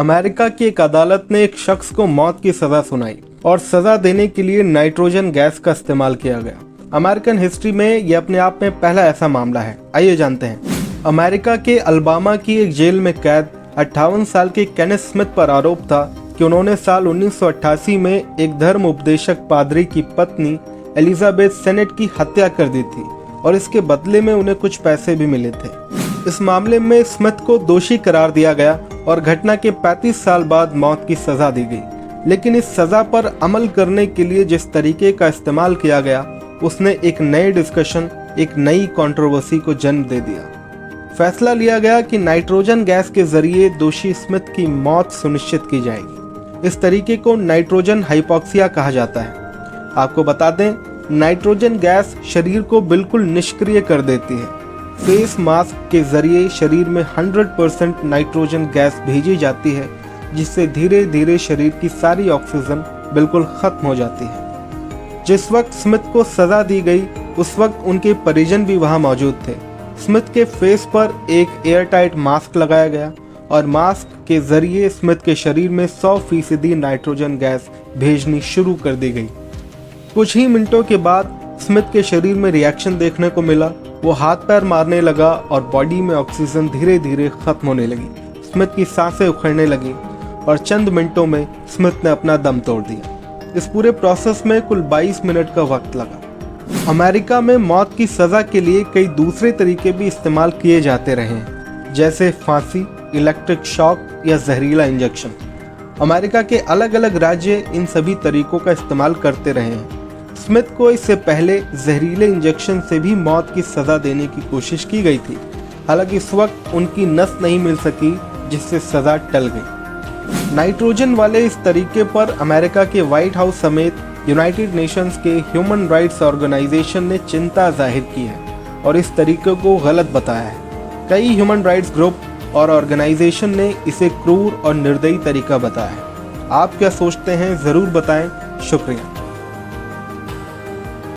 America की एक अदालत ने एक शख्स को मौत की सजा सुनाई और सजा देने के लिए नाइट्रोजन गैस का इस्तेमाल किया गया। अमेरिकन हिस्ट्री में यह अपने आप में पहला ऐसा मामला है। आइए जानते हैं। अमेरिका के अल्बामा की एक जेल में कैद 58 साल के केनेथ स्मिथ पर आरोप था कि उन्होंने साल 1988 में एक धर्म उपदेशक पादरी की पत्नी एलिजाबेथ सेनेट की हत्या कर दी थी और इसके बदले में उन्हें कुछ पैसे भी मिले थे। इस मामले में स्मिथ को दोषी करार दिया गया और घटना के 35 साल बाद मौत की सजा दी गई। लेकिन इस सजा पर अमल करने के लिए जिस तरीके का इस्तेमाल किया गया उसने एक नए डिस्कशन, एक नई कंट्रोवर्सी को जन्म दे दिया। फैसला लिया गया कि नाइट्रोजन गैस के जरिए दोषी स्मिथ की मौत सुनिश्चित की जाएगी। इस तरीके को नाइट्रोजन हाइपोक्सिया कहा जाता है। आपको बता दें, नाइट्रोजन गैस शरीर को बिल्कुल निष्क्रिय कर देती है। फेस मास्क के जरिए शरीर में 100% नाइट्रोजन गैस भेजी जाती है, जिससे धीरे धीरे शरीर की सारी ऑक्सीजन बिल्कुल खत्म हो जाती है। जिस वक्त स्मिथ को सजा दी गई उस वक्त उनके परिजन भी वहां मौजूद थे। स्मिथ के फेस पर एक एयरटाइट मास्क लगाया गया और मास्क के जरिए स्मिथ के शरीर में 100% नाइट्रोजन गैस भेजनी शुरू कर दी गई। कुछ ही मिनटों के बाद स्मिथ के शरीर में रिएक्शन देखने को मिला। वो हाथ पैर मारने लगा और बॉडी में ऑक्सीजन धीरे धीरे खत्म होने लगी। स्मिथ की सांसें उखड़ने लगी और चंद मिनटों में स्मिथ ने अपना दम तोड़ दिया। इस पूरे प्रोसेस में कुल 22 मिनट का वक्त लगा। अमेरिका में मौत की सजा के लिए कई दूसरे तरीके भी इस्तेमाल किए जाते रहे हैं, जैसे फांसी, इलेक्ट्रिक शॉक या जहरीला इंजेक्शन। अमेरिका के अलग अलग राज्य इन सभी तरीकों का इस्तेमाल करते रहे हैं। स्मिथ को इससे पहले जहरीले इंजेक्शन से भी मौत की सजा देने की कोशिश की गई थी। हालांकि इस वक्त उनकी नस नहीं मिल सकी, जिससे सजा टल गई। नाइट्रोजन वाले इस तरीके पर अमेरिका के व्हाइट हाउस समेत यूनाइटेड नेशंस के ह्यूमन राइट्स ऑर्गेनाइजेशन ने चिंता जाहिर की है और इस तरीके को गलत बताया है। कई ह्यूमन राइट्स ग्रुप और ऑर्गेनाइजेशन ने इसे क्रूर और निर्दयी तरीका बताया है। आप क्या सोचते हैं, जरूर बताएं। शुक्रिया।